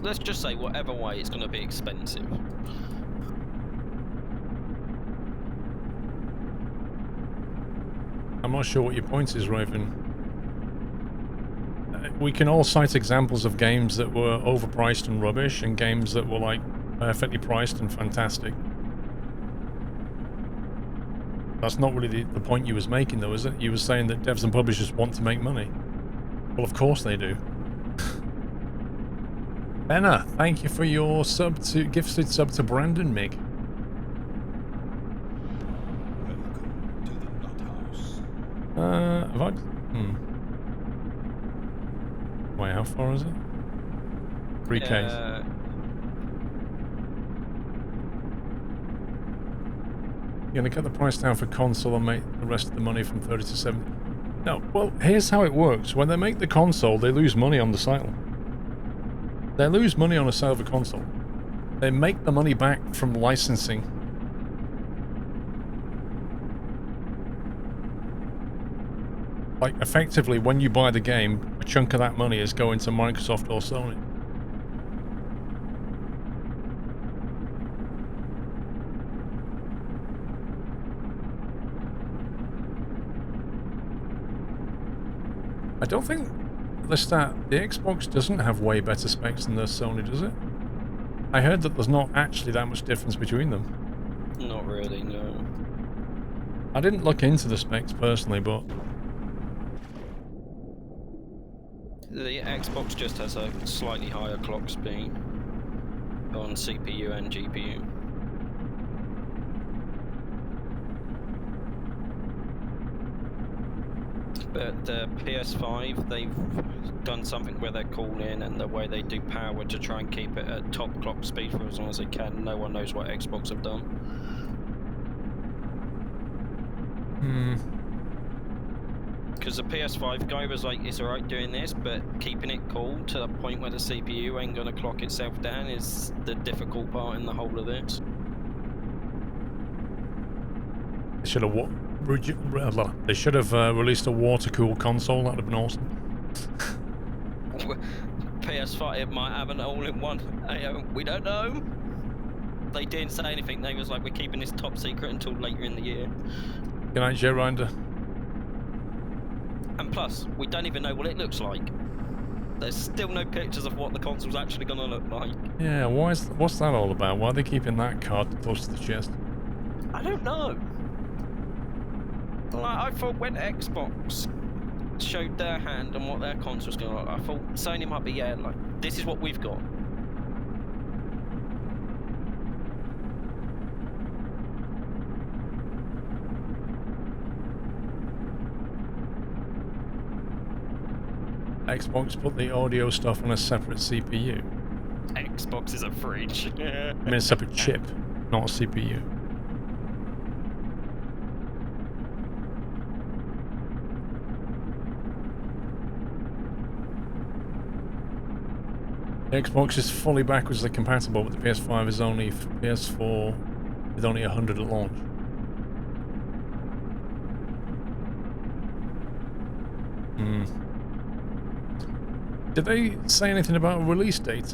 Let's just say whatever way it's going to be expensive. I'm not sure what your point is, Raven. We can all cite examples of games that were overpriced and rubbish, and games that were, like, perfectly priced and fantastic. That's not really the point you was making, though, is it? You were saying that devs and publishers want to make money. Well, of course they do. Benna, thank you for your gifted sub to Brandon Mig. Welcome to the Nut House. Have I... Wait, how far is it? 3K. You're gonna cut the price down for console and make the rest of the money from 30 to 70. No, well, here's how it works. When they make the console, they lose money on the sale. They lose money on a sale of a console. They make the money back from licensing. Like, effectively, when you buy the game, a chunk of that money is going to Microsoft or Sony. I don't think the Xbox doesn't have way better specs than the Sony, does it? I heard that there's not actually that much difference between them. Not really, no. I didn't look into the specs personally, but... The Xbox just has a slightly higher clock speed on CPU and GPU. But the PS5, they've done something where they call in and the way they do power to try and keep it at top clock speed for as long as they can. No one knows what Xbox have done. Because the PS5 guy was like, it's alright doing this, but keeping it cool to the point where the CPU ain't gonna clock itself down is the difficult part in the whole of this. They should have released a water-cooled console. That would have been awesome. PS5, it might have an all-in-one. We don't know. They didn't say anything. They was like, we're keeping this top secret until later in the year. Good night, Joe Rinder. And plus, we don't even know what it looks like. There's still no pictures of what the console's actually gonna look like. Yeah, what's that all about? Why are they keeping that card close to the chest? I don't know. Like, I thought when Xbox showed their hand on what their console's gonna look like, I thought Sony might be, yeah, like, this is what we've got. Xbox put the audio stuff on a separate CPU. Xbox is a fridge. I mean a separate chip, not a CPU. The Xbox is fully backwards compatible, but the PS5 is only for PS4 with only 100 at launch. Did they say anything about a release date?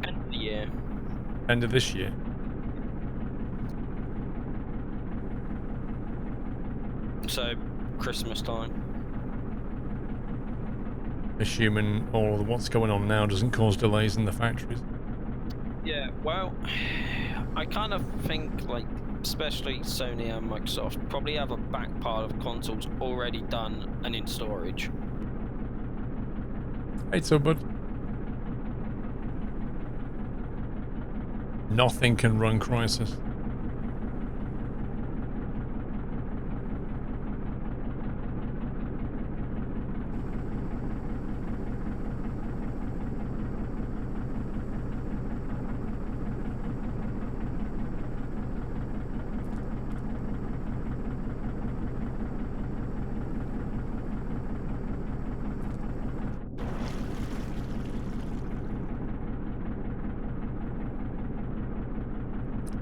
End of the year. End of this year? So, Christmas time. Assuming all of what's going on now doesn't cause delays in the factories. Yeah, well, I kind of think, like, especially Sony and Microsoft probably have a back part of consoles already done and in storage. Hey, so bud. Nothing can run Crysis.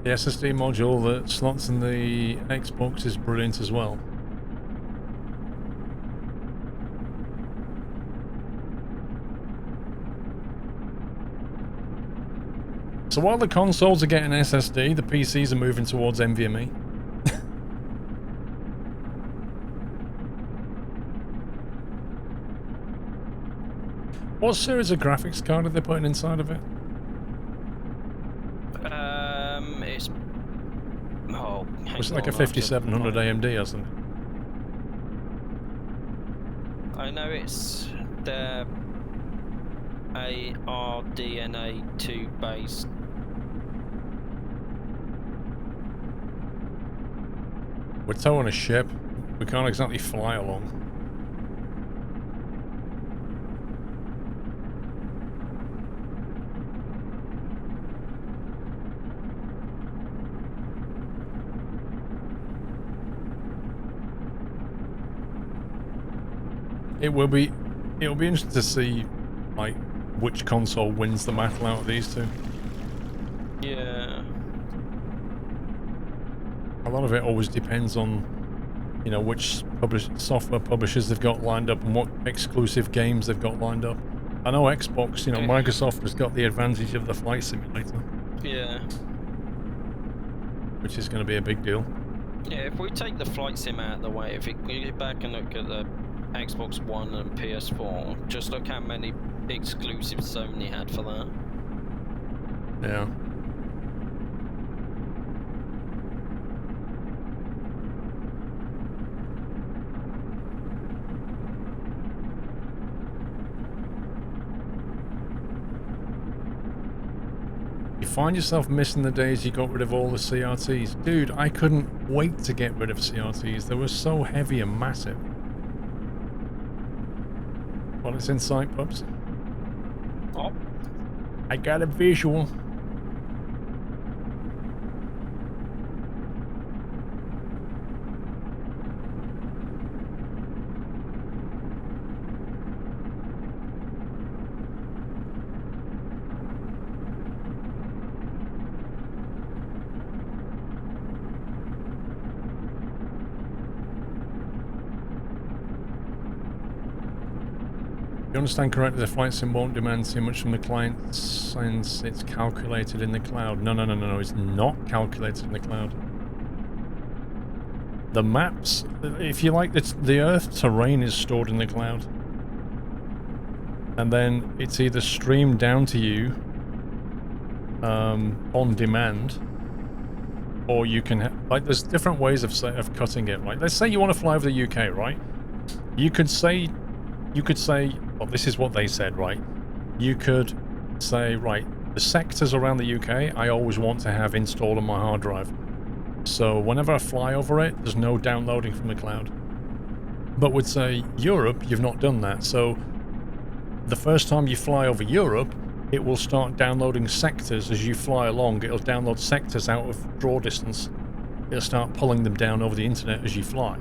The SSD module that slots in the Xbox is brilliant as well. So while the consoles are getting SSD, the PCs are moving towards NVMe. What series of graphics card are they putting inside of it? It's... Oh, Was it like a 5700 AMD or something? I know it's the ARDNA2 based. We're towing a ship. We can't exactly fly along. It'll be interesting to see, like, which console wins the battle out of these two. Yeah. A lot of it always depends on, you know, which software publishers they've got lined up and what exclusive games they've got lined up. I know Xbox, you know, Microsoft has got the advantage of the flight simulator. Yeah. Which is going to be a big deal. Yeah, if we take the flight sim out of the way, if we go back and look at the Xbox One and PS4, just look how many exclusives Sony had for that. Yeah. You find yourself missing the days you got rid of all the CRTs. Dude, I couldn't wait to get rid of CRTs. They were so heavy and massive. Well, it's in sight, pups. Oh, I got a visual. You understand correctly, the flight sim won't demand too much from the client since it's calculated in the cloud. No, it's not calculated in the cloud. The maps, if you like, the Earth terrain is stored in the cloud. And then it's either streamed down to you on demand, or you can, like, there's different ways of cutting it, right? Let's say you want to fly over the UK, right? You could say, well, this is what they said, right? You could say, right, the sectors around the UK, I always want to have installed on my hard drive. So whenever I fly over it, there's no downloading from the cloud. But with, say, Europe, you've not done that. So the first time you fly over Europe, it will start downloading sectors as you fly along. It'll download sectors out of draw distance. It'll start pulling them down over the internet as you fly.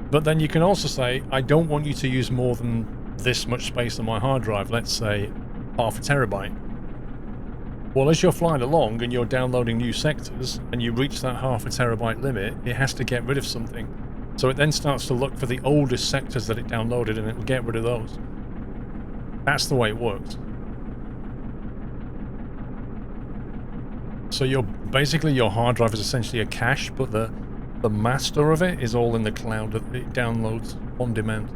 But then you can also say, I don't want you to use more than this much space on my hard drive, let's say 0.5 terabyte. Well, as you're flying along and you're downloading new sectors and you reach that 0.5 terabyte limit, it has to get rid of something. So it then starts to look for the oldest sectors that it downloaded and it will get rid of those. That's the way it works. So basically your hard drive is essentially a cache, but the master of it is all in the cloud that it downloads on demand.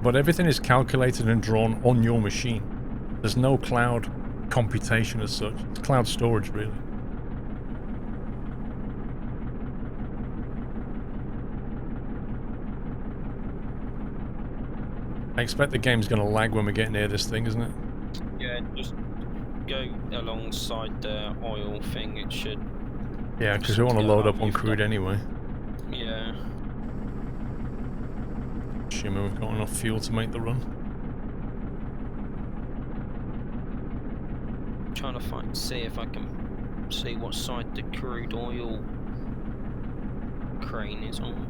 But everything is calculated and drawn on your machine. There's no cloud computation as such. It's cloud storage, really. I expect the game's going to lag when we get near this thing, isn't it? yeah, just go alongside the oil thing, it should... Yeah, because we want to go load like up on we've crude done. anyway. Yeah. Assuming we've got enough fuel to make the run. Trying to see if I can see what side the crude oil crane is on.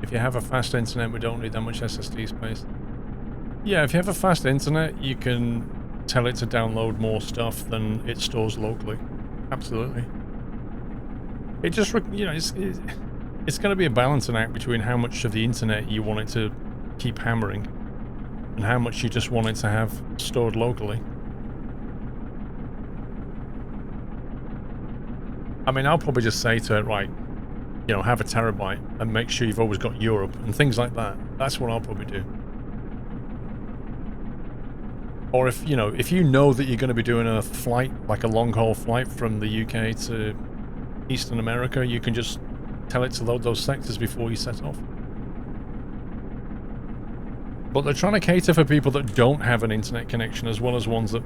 If you have a fast internet, we don't need that much SSD space. Yeah, if you have a fast internet, you can tell it to download more stuff than it stores locally. Absolutely. It just, you know, it's going to be a balancing act between how much of the internet you want it to keep hammering and how much you just want it to have stored locally. I mean, I'll probably just say to it, right, you know, have a terabyte and make sure you've always got Europe and things like that. That's what I'll probably do. Or if you know that you're going to be doing a flight, like a long-haul flight from the UK to Eastern America, you can just tell it to load those sectors before you set off. But they're trying to cater for people that don't have an internet connection as well as ones that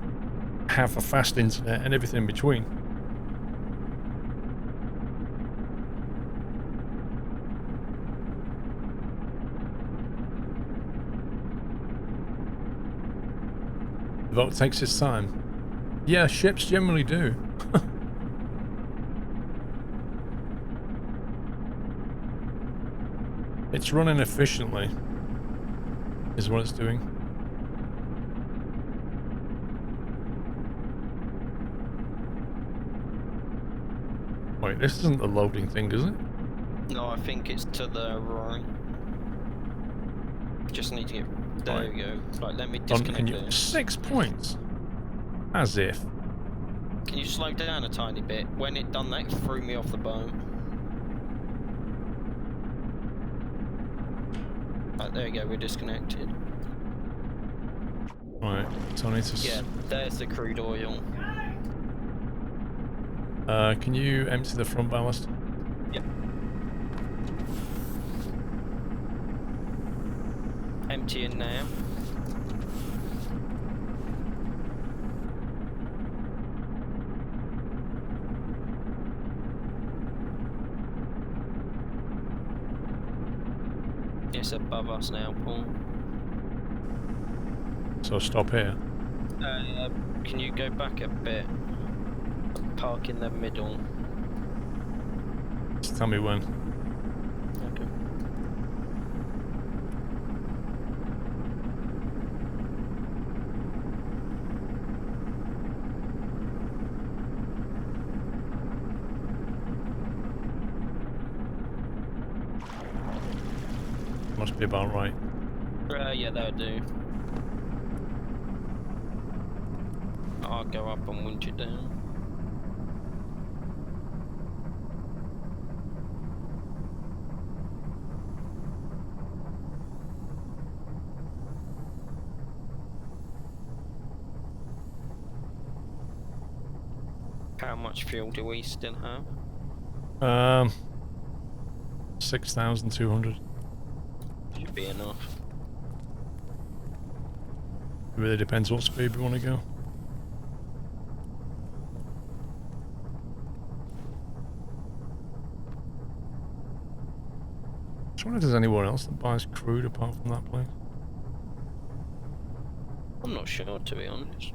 have a fast internet and everything in between. The vote takes its time. Yeah, ships generally do. It's running efficiently, is what it's doing. Wait, this isn't the loading thing, is it? No, I think it's to the right. Just need to get... There Right. you go. Right, let me Can disconnect you... this. 6 points? As if. Can you slow down a tiny bit? When it done that, it threw me off the boat. Right, there you go, we're disconnected. Right, so I need to... Yeah, there's the crude oil. Can you empty the front ballast? Yep. Emptying now. it's above us now, Paul. So stop here. Can you go back a bit? Park in the middle. Just tell me when. Okay. Must be about right. Yeah, that'll do. I'll go up and winch it down. How much fuel do we still have? 6,200. Should be enough. It really depends what speed we want to go. I wonder if there's anywhere else that buys crude apart from that place. I'm not sure, to be honest.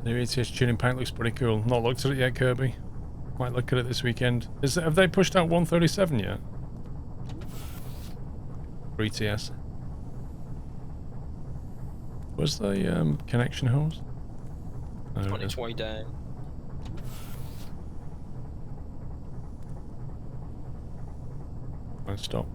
The new ETS tuning paint looks pretty cool. Not looked at it yet, Kirby. Might look at it this weekend. Have they pushed out 137 yet? For ETS. Where's the connection hose? It's on its way down. Right, stop.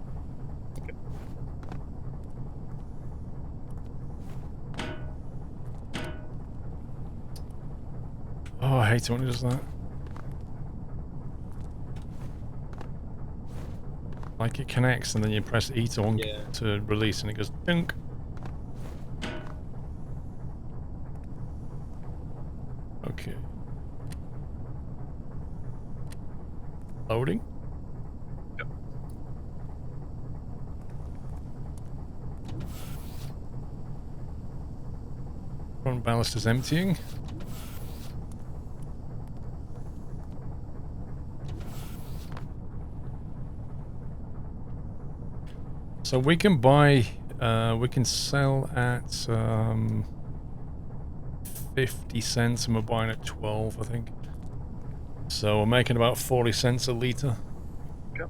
Oh, I hate it when it does that. Like it connects and then you press E to release and it goes dunk. Okay. Loading. Yep. Front ballast is emptying. So we can buy, we can sell at 50 cents and we're buying at 12, I think. So we're making about 40 cents a litre. Yep.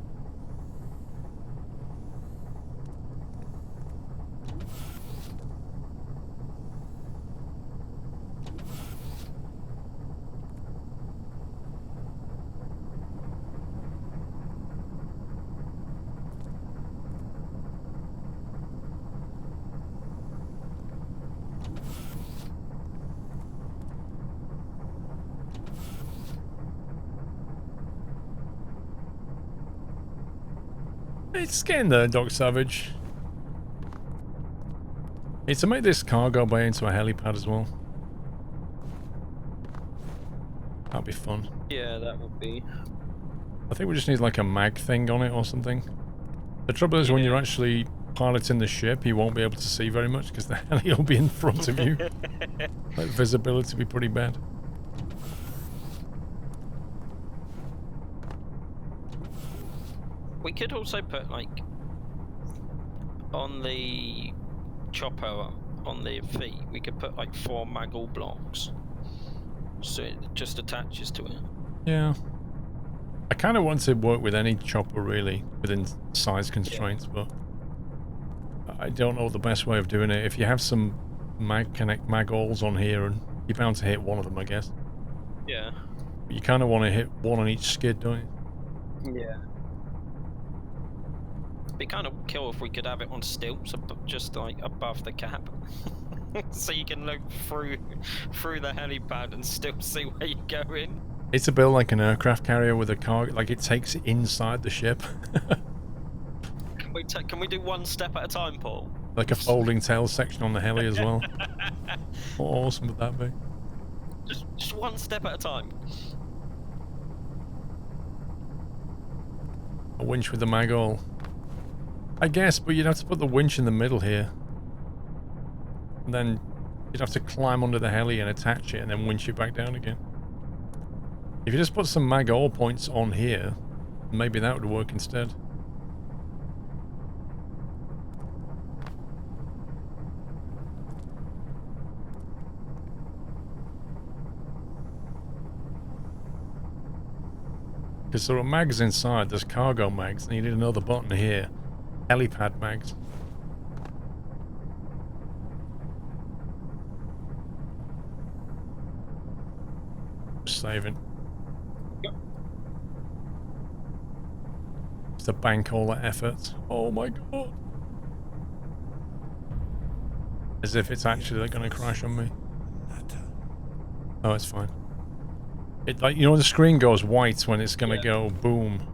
It's getting there, Doc Savage. Need to make this cargo bay into a helipad as well. That'd be fun. Yeah, that would be. I think we just need like a mag thing on it or something. The trouble is when you're actually piloting the ship, you won't be able to see very much because the heli will be in front of you. Like visibility will be pretty bad. We could also put, like, on the chopper, on the feet, we could put, like, 4 maggle blocks. So it just attaches to it. Yeah. I kind of want to work with any chopper, really, within size constraints, but I don't know the best way of doing it. If you have some mag-alls on here, and you're bound to hit one of them, I guess. Yeah. But you kind of want to hit one on each skid, don't you? Yeah. It'd be kind of cool if we could have it on stilts, just like above the cap, so you can look through the helipad and still see where you're going. It's a build like an aircraft carrier with a cargo, like it takes it inside the ship. Can we do one step at a time, Paul? Like a folding tail section on the heli as well. How awesome would that be? Just one step at a time. A winch with a mag-all. I guess, but you'd have to put the winch in the middle here. And then you'd have to climb under the heli and attach it and then winch it back down again. If you just put some mag ore points on here, maybe that would work instead. Because there are mags inside, there's cargo mags, and you need another button here. Helipad mags. Just saving. Yep. Just to bank all that effort. Oh my god. As if it's actually going to crash on me. Oh, it's fine. It, like, you know, the screen goes white when it's going to go boom.